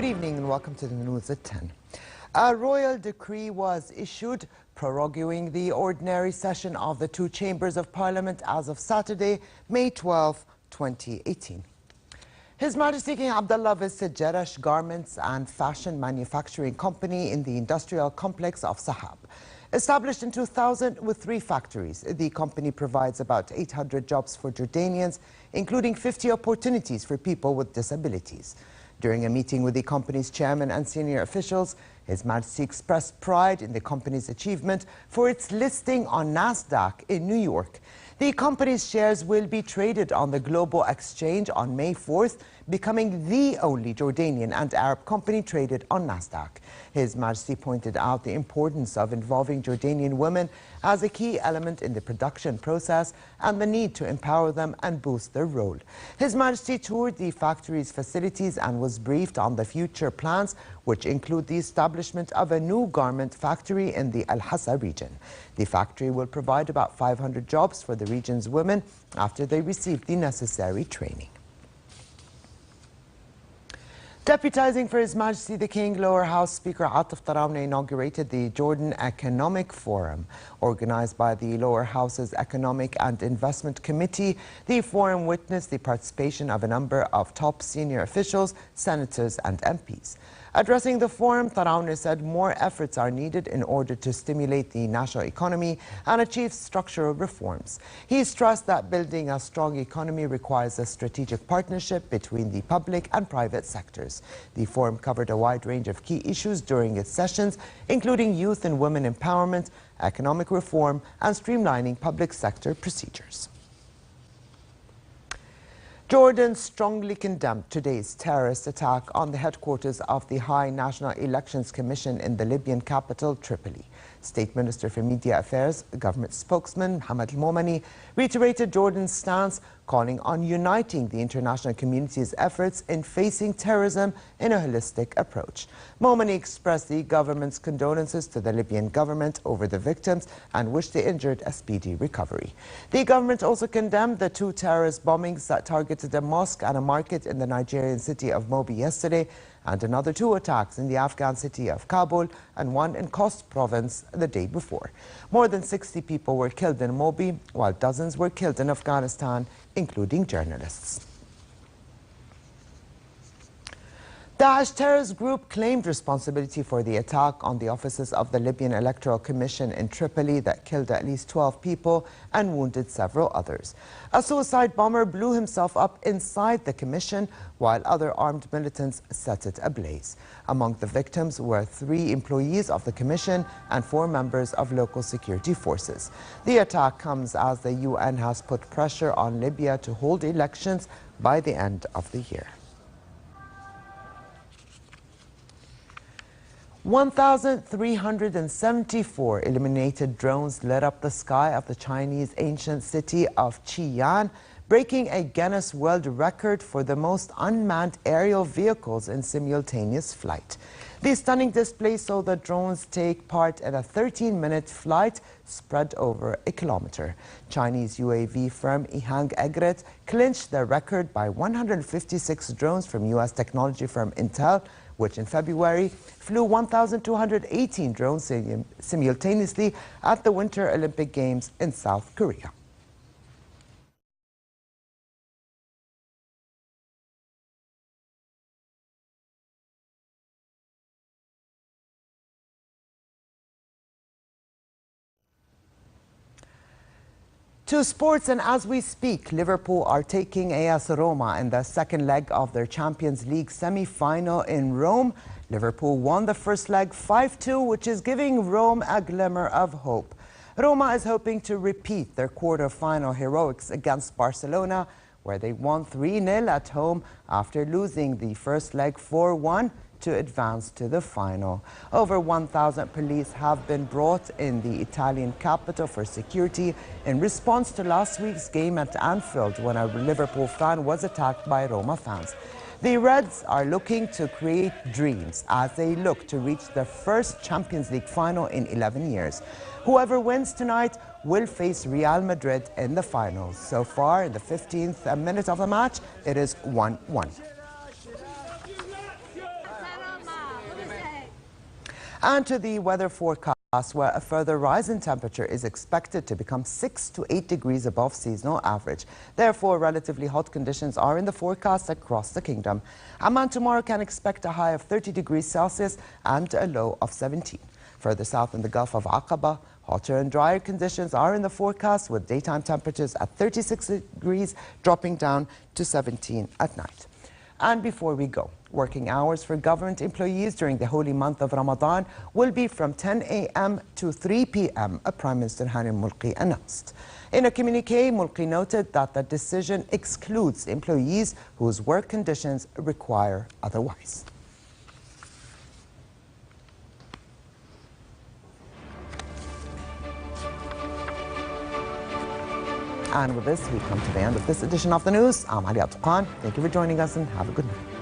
evening and welcome to the news at 10. A royal decree was issued proroguing the ordinary session of the two chambers of Parliament as of Saturday, May 12, 2018. His Majesty King Abdullah visited Jerash Garments and Fashion Manufacturing Company in the industrial complex of Sahab. Established in 2000 with 3 factories, the company provides about 800 jobs for Jordanians, including 50 opportunities for people with disabilities. During a meeting with the company's chairman and senior officials, His Majesty expressed pride in the company's achievement for its listing on NASDAQ in New York. The company's shares will be traded on the global exchange on May 4th, becoming the only Jordanian and Arab company traded on NASDAQ. His Majesty pointed out the importance of involving Jordanian women as a key element in the production process and the need to empower them and boost their role. His Majesty toured the factory's facilities and was briefed on the future plans, which include the establishment of a new garment factory in the Al-Hassa region. The factory will provide about 500 jobs for the region's women after they receive the necessary training. Deputizing for His Majesty the King, Lower House Speaker Atif Tarawna inaugurated the Jordan Economic Forum. Organized by the Lower House's Economic and Investment Committee, the forum witnessed the participation of a number of top senior officials, senators and MPs. Addressing the forum, Tarawna said more efforts are needed in order to stimulate the national economy and achieve structural reforms. He stressed that building a strong economy requires a strategic partnership between the public and private sectors. The forum covered a wide range of key issues during its sessions, including youth and women empowerment, economic reform, and streamlining public sector procedures. Jordan strongly condemned today's terrorist attack on the headquarters of the High National Elections Commission in the Libyan capital, Tripoli. State Minister for Media Affairs, government spokesman Mohammed Al-Momani, reiterated Jordan's stance, calling on uniting the international community's efforts in facing terrorism in a holistic approach. Momani expressed the government's condolences to the Libyan government over the victims and wished the injured a speedy recovery. The government also condemned the 2 terrorist bombings that targeted a mosque and a market in the Nigerian city of Mobi yesterday, and another 2 attacks in the Afghan city of Kabul and 1 in Khost province the day before. More than 60 people were killed in Mobi, while dozens were killed in Afghanistan, including journalists. Daesh terrorist group claimed responsibility for the attack on the offices of the Libyan Electoral Commission in Tripoli that killed at least 12 people and wounded several others. A suicide bomber blew himself up inside the commission while other armed militants set it ablaze. Among the victims were 3 employees of the commission and 4 members of local security forces. The attack comes as the UN has put pressure on Libya to hold elections by the end of the year. 1,374 illuminated drones lit up the sky of the Chinese ancient city of Qi'an, breaking a Guinness World Record for the most unmanned aerial vehicles in simultaneous flight. The stunning display saw the drones take part in a 13-minute flight spread over a kilometer. Chinese UAV firm Ehang Egret clinched the record by 156 drones from U.S. technology firm Intel, which in February flew 1,218 drones simultaneously at the Winter Olympic Games in South Korea. To sports, and as we speak, Liverpool are taking AS Roma in the second leg of their Champions League semi-final in Rome. Liverpool won the first leg 5-2, which is giving Rome a glimmer of hope. Roma is hoping to repeat their quarter-final heroics against Barcelona, where they won 3-0 at home after losing the first leg 4-1. to advance to the final. Over 1,000 police have been brought in the Italian capital for security in response to last week's game at Anfield when a Liverpool fan was attacked by Roma fans. The Reds are looking to create dreams as they look to reach their first Champions League final in 11 years. Whoever wins tonight will face Real Madrid in the finals. So far, in the 15th minute of the match, it is 1-1. And to the weather forecast, where a further rise in temperature is expected to become 6 to 8 degrees above seasonal average. Therefore, relatively hot conditions are in the forecast across the kingdom. Amman tomorrow can expect a high of 30 degrees Celsius and a low of 17. Further south in the Gulf of Aqaba, hotter and drier conditions are in the forecast, with daytime temperatures at 36 degrees dropping down to 17 at night. And before we go, working hours for government employees during the holy month of Ramadan will be from 10 a.m. to 3 p.m., Prime Minister Hani Mulki announced. In a communique, Mulki noted that the decision excludes employees whose work conditions require otherwise. And with this, we come to the end of this edition of the news. I'm Ali Atuqan. Thank you for joining us and have a good night.